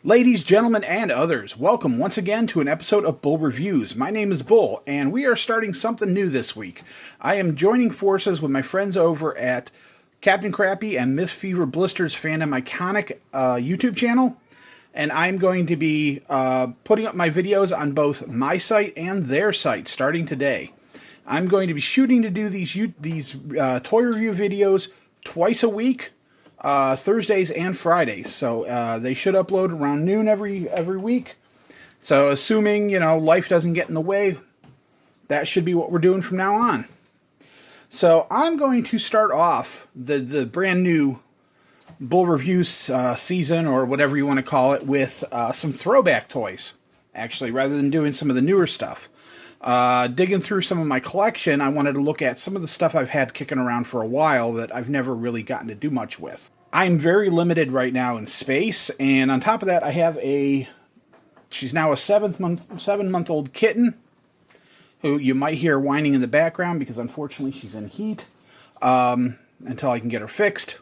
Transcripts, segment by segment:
Ladies, gentlemen, and others, welcome once again to an episode of Bull Reviews. My name is Bull, and we are starting something new this week. I am joining forces with my friends over at Captain Crappy and Miss Fever Blister's Fandom Iconic YouTube channel, and I'm going to be putting up my videos on both my site and their site starting today. I'm going to be shooting to do these toy review videos twice a week. Thursdays and Fridays, so they should upload around noon every week. So assuming, life doesn't get in the way, that should be what we're doing from now on. So I'm going to start off the brand new Bull Reviews season, or whatever you want to call it, with some throwback toys, actually, rather than doing some of the newer stuff. Digging through some of my collection, I wanted to look at some of the stuff I've had kicking around for a while that I've never really gotten to do much with. I'm very limited right now in space, and on top of that, I have she's now a 7-month-old kitten, who you might hear whining in the background because unfortunately she's in heat, until I can get her fixed.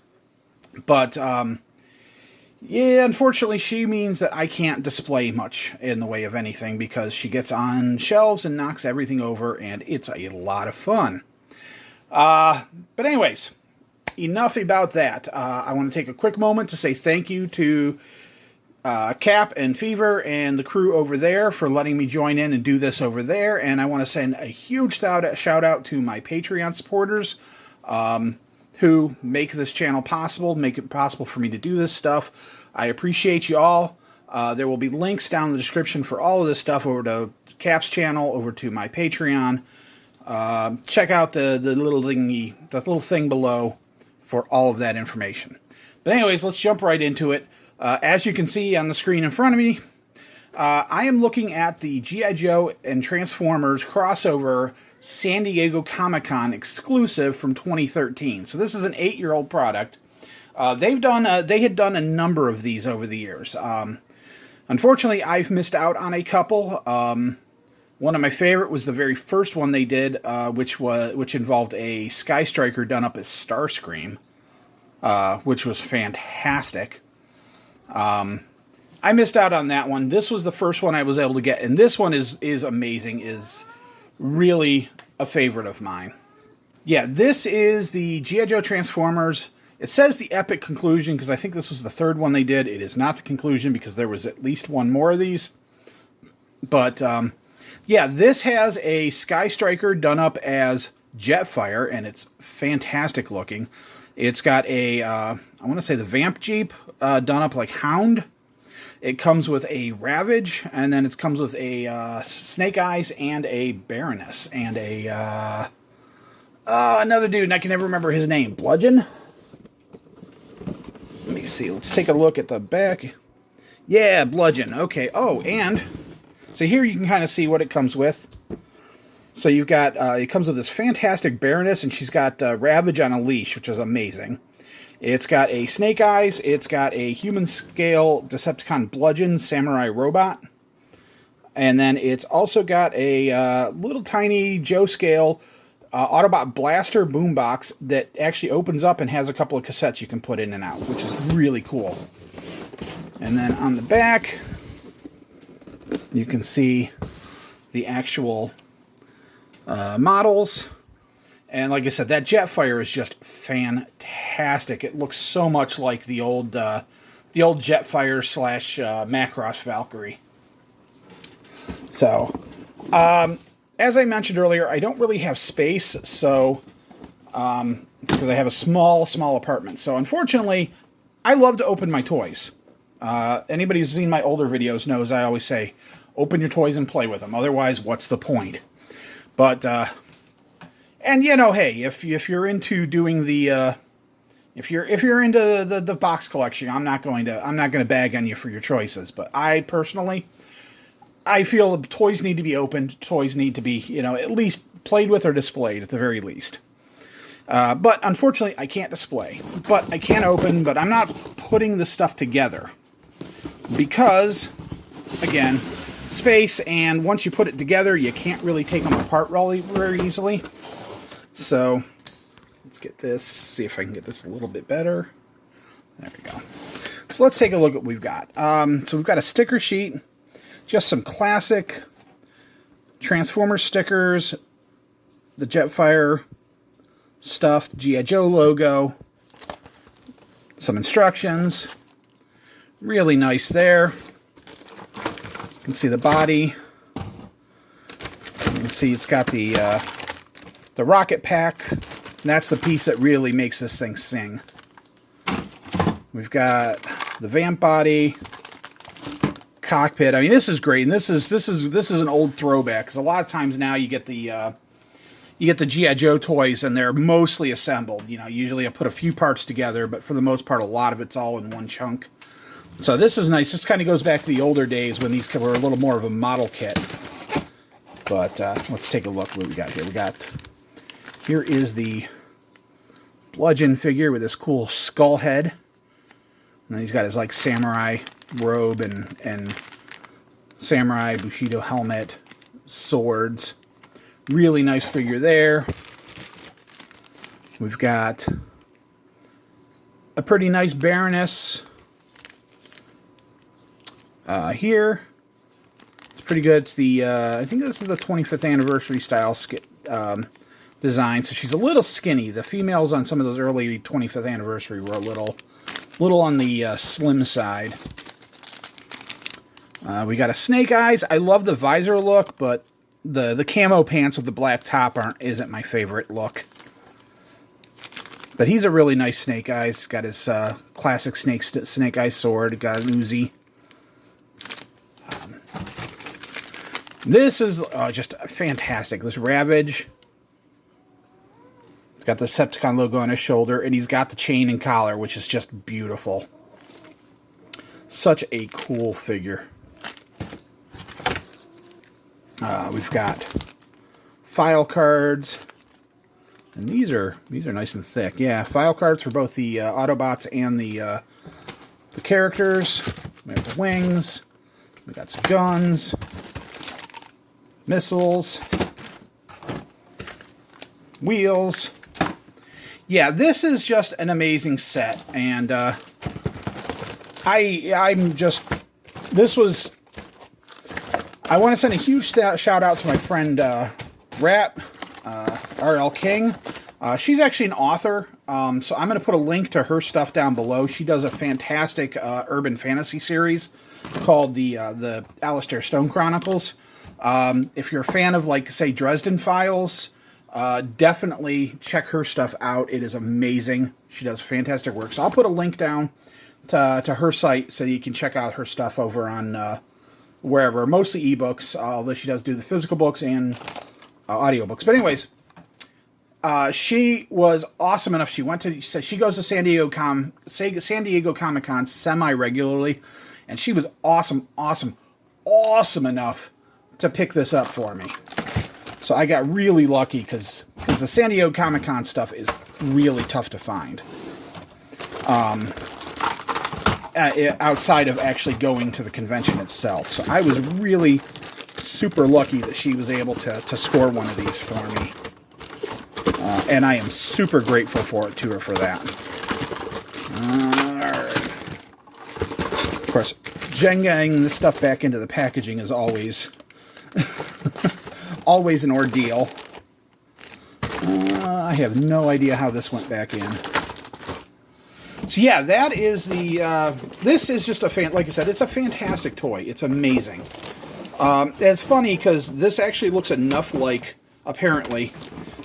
But, yeah, unfortunately, she means that I can't display much in the way of anything because she gets on shelves and knocks everything over, and it's a lot of fun. But anyways, enough about that. I want to take a quick moment to say thank you to Cap and Fever and the crew over there for letting me join in and do this over there, and I want to send a huge shout out to my Patreon supporters, who make this channel possible, make it possible for me to do this stuff. I appreciate you all. There will be links down in the description for all of this stuff over to Cap's channel, over to my Patreon. Check out the little thing below for all of that information. But anyways, let's jump right into it. As you can see on the screen in front of me, I am looking at the G.I. Joe and Transformers crossover San Diego Comic-Con exclusive from 2013. So this is an 8-year-old product. They had done a number of these over the years. Unfortunately, I've missed out on a couple. One of my favorite was the very first one they did, which involved a Sky Striker done up as Starscream, which was fantastic. I missed out on that one. This was the first one I was able to get, and this one is amazing, is really a favorite of mine. Yeah, this is the G.I. Joe Transformers. It says the epic conclusion because I think this was the third one they did. It is not the conclusion because there was at least one more of these. But, yeah, this has a Sky Striker done up as Jetfire, and it's fantastic looking. It's got a, I want to say the Vamp Jeep done up like Hound. It comes with a Ravage, and then it comes with a Snake Eyes and a Baroness, and a another dude, and I can never remember his name. Bludgeon? Let me see. Let's take a look at the back. Yeah, Bludgeon. Okay. Oh, and so here you can kind of see what it comes with. So you've got, it comes with this fantastic Baroness, and she's got Ravage on a leash, which is amazing. It's got a Snake Eyes, it's got a human-scale Decepticon Bludgeon Samurai Robot, and then it's also got a little tiny Joe-scale Autobot Blaster boombox that actually opens up and has a couple of cassettes you can put in and out, which is really cool. And then on the back, you can see the actual models. And like I said, that Jetfire is just fantastic. It looks so much like the old Jetfire / Macross Valkyrie. So, as I mentioned earlier, I don't really have space, so because I have a small apartment. So unfortunately, I love to open my toys. Anybody who's seen my older videos knows I always say, open your toys and play with them. Otherwise, what's the point? But and hey, if you're into doing the if you're into the box collection, I'm not going to bag on you for your choices. But I personally, I feel toys need to be opened. Toys need to be at least played with or displayed at the very least. But unfortunately, I can't display. But I can open. But I'm not putting the stuff together because, again, space, and once you put it together, you can't really take them apart really very easily. So let's get this, see if I can get this a little bit better. There we go. So let's take a look at what we've got. So we've got a sticker sheet, just some classic Transformer stickers, the Jetfire stuff, the G.I. Joe logo, some instructions. Really nice there. You can see the body. You can see it's got the rocket pack. And that's the piece that really makes this thing sing. We've got the vamp body, cockpit. I mean, this is great, and this is an old throwback, because a lot of times now you get the G.I. Joe toys and they're mostly assembled. You know, usually I put a few parts together, but for the most part, a lot of it's all in one chunk. So this is nice. This kind of goes back to the older days when these were a little more of a model kit. But let's take a look what we got here. Here is the bludgeon figure with this cool skull head. And then he's got his like samurai robe and samurai Bushido helmet, swords. Really nice figure there. We've got a pretty nice Baroness here. It's pretty good. It's the I think this is the 25th anniversary style design. So she's a little skinny. The females on some of those early 25th anniversary were a little on the slim side. We got a Snake Eyes. I love the visor look, but the camo pants with the black top isn't my favorite look. But he's a really nice Snake Eyes. He's got his classic Snake Eyes sword. Got an Uzi. This is just fantastic. This Ravage. He's got the Decepticon logo on his shoulder, and he's got the chain and collar, which is just beautiful. Such a cool figure. We've got file cards, and these are nice and thick. Yeah, file cards for both the Autobots and the characters. We have the wings. We got some guns, missiles, wheels. Yeah, this is just an amazing set, and I want to send a huge shout out to my friend Rat, R.L. King. She's actually an author, so I'm going to put a link to her stuff down below. She does a fantastic urban fantasy series called the Alistair Stone Chronicles. If you're a fan of, like, say, Dresden Files, definitely check her stuff out. It is amazing. She does fantastic work. So I'll put a link down to her site so you can check out her stuff over on wherever. Mostly ebooks, although she does do the physical books and audiobooks. But anyways, she was awesome enough. She goes to San Diego Comic-Con semi-regularly, and she was awesome enough to pick this up for me. So I got really lucky because the San Diego Comic-Con stuff is really tough to find. Outside of actually going to the convention itself. So I was really super lucky that she was able to score one of these for me. And I am super grateful to her for that. Of course, Jengaing this stuff back into the packaging is always always an ordeal. I have no idea how this went back in. So yeah, that is this is just like I said, it's a fantastic toy. It's amazing. It's funny because this actually looks enough like, apparently,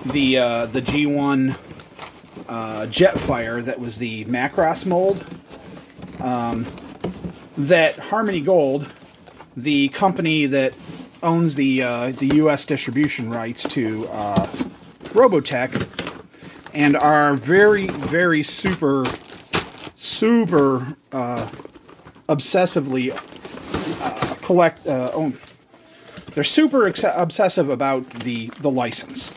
the G1 Jetfire that was the Macross mold. That Harmony Gold, the company that owns the U.S. distribution rights to Robotech, and are very, very super obsessively they're super obsessive about the license,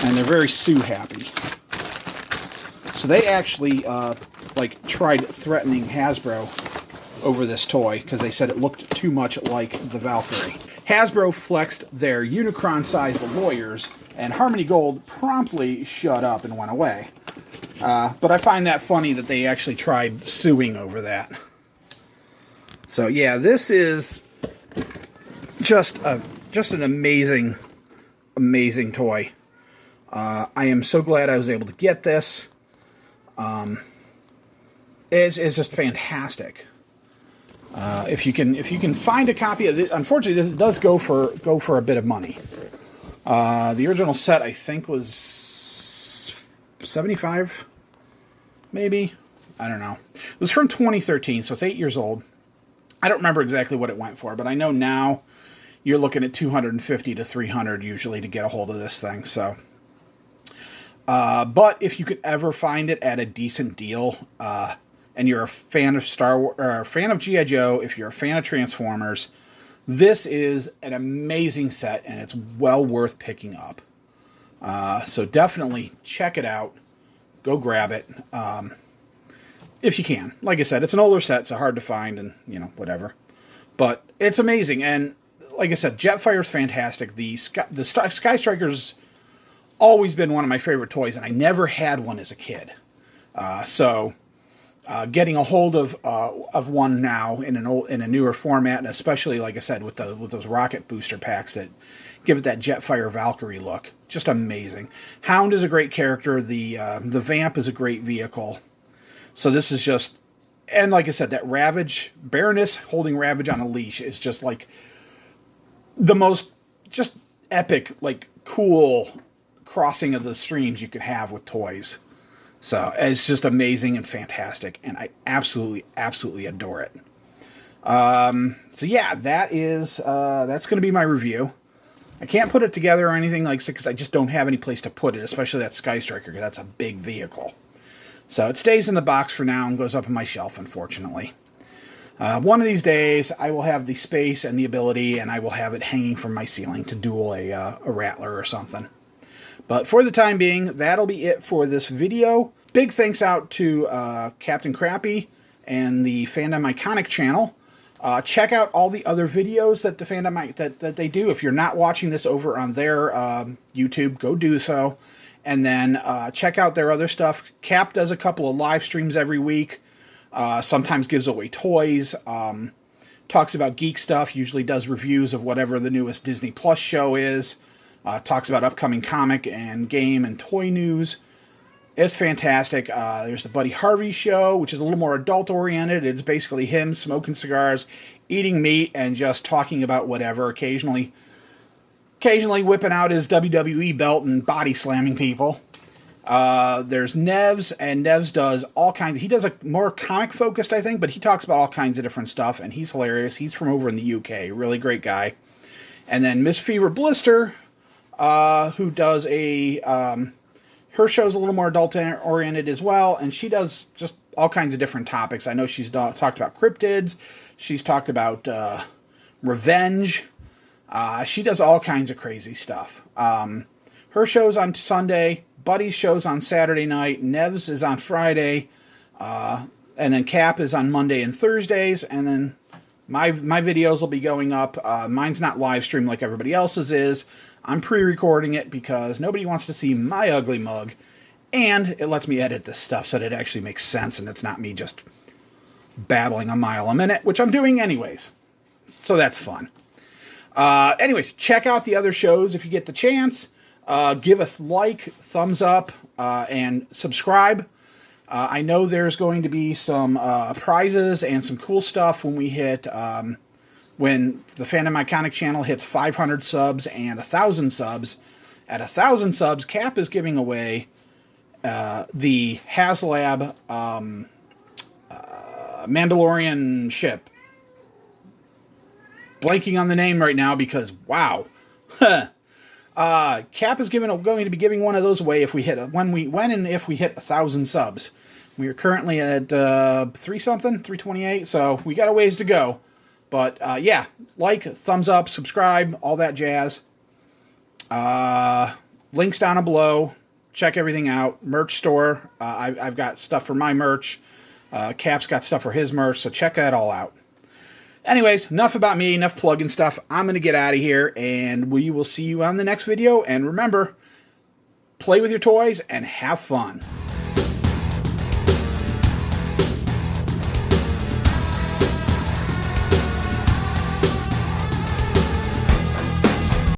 and they're very Sue happy. So they actually tried threatening Hasbro over this toy because they said it looked too much like the Valkyrie. Hasbro flexed their Unicron-sized lawyers, and Harmony Gold promptly shut up and went away. But I find that funny that they actually tried suing over that. So yeah, this is just an amazing toy. I am so glad I was able to get this. It's just fantastic. If you can find a copy of it, unfortunately, this does go for a bit of money. The original set, I think, was $75, maybe. I don't know. It was from 2013, so it's 8 years old. I don't remember exactly what it went for, but I know now you're looking at $250 to $300 usually to get a hold of this thing. So, but if you could ever find it at a decent deal, and you're a fan of Star Wars, or a fan of G.I. Joe, if you're a fan of Transformers, this is an amazing set, and it's well worth picking up. So definitely check it out. Go grab it. If you can. Like I said, it's an older set, so hard to find, and, whatever. But it's amazing, and like I said, Jetfire's fantastic. The Sky Striker's always been one of my favorite toys, and I never had one as a kid. So getting a hold of one now in a newer format, and especially, like I said, with those rocket booster packs that give it that Jetfire Valkyrie look, just amazing. Hound is a great character. The Vamp is a great vehicle. So this is just, and like I said, that Ravage, Baroness holding Ravage on a leash is just like the most just epic, like cool crossing of the streams you could have with toys. So it's just amazing and fantastic, and I absolutely adore it. So yeah, that's going to be my review. I can't put it together or anything like that because I just don't have any place to put it, especially that Sky Striker, because that's a big vehicle. So it stays in the box for now and goes up on my shelf, unfortunately. One of these days, I will have the space and the ability, and I will have it hanging from my ceiling to duel a Rattler or something. But for the time being, that'll be it for this video. Big thanks out to Captain Crappy and the Fandom Iconic channel. Check out all the other videos that the Fandom that they do. If you're not watching this over on their YouTube, go do so. And then check out their other stuff. Cap does a couple of live streams every week. Sometimes gives away toys. Talks about geek stuff. Usually does reviews of whatever the newest Disney Plus show is. Talks about upcoming comic and game and toy news. It's fantastic. There's the Buddy Harvey show, which is a little more adult-oriented. It's basically him smoking cigars, eating meat, and just talking about whatever. Occasionally whipping out his WWE belt and body slamming people. There's Nevs, and Nevs does all kinds. He does a more comic-focused, I think, but he talks about all kinds of different stuff, and he's hilarious. He's from over in the UK. Really great guy. And then Miss Fever Blister, who does her show's a little more adult-oriented as well, and she does just all kinds of different topics. I know she's talked about cryptids. She's talked about revenge. She does all kinds of crazy stuff. Her show's on Sunday. Buddy's show's on Saturday night. Nev's is on Friday. And then Cap is on Monday and Thursdays. And then my videos will be going up. Mine's not live stream like everybody else's is. I'm pre-recording it because nobody wants to see my ugly mug. And it lets me edit this stuff so that it actually makes sense and it's not me just babbling a mile a minute, which I'm doing anyways. So that's fun. Anyways, check out the other shows if you get the chance. Give a like, thumbs up, and subscribe. I know there's going to be some prizes and some cool stuff when we hit, when the Fandom Iconic channel hits 500 subs and 1,000 subs. At 1,000 subs, Cap is giving away the HasLab Mandalorian ship. Blanking on the name right now because, wow. Cap is going to be giving one of those away if we hit when and if we hit 1,000 subs. We are currently at 328, so we got a ways to go. But yeah, like, thumbs up, subscribe, all that jazz. Links down below. Check everything out. Merch store. I've got stuff for my merch. Cap's got stuff for his merch, so check that all out. Anyways, enough about me, enough plugging stuff. I'm going to get out of here, and we will see you on the next video. And remember, play with your toys and have fun.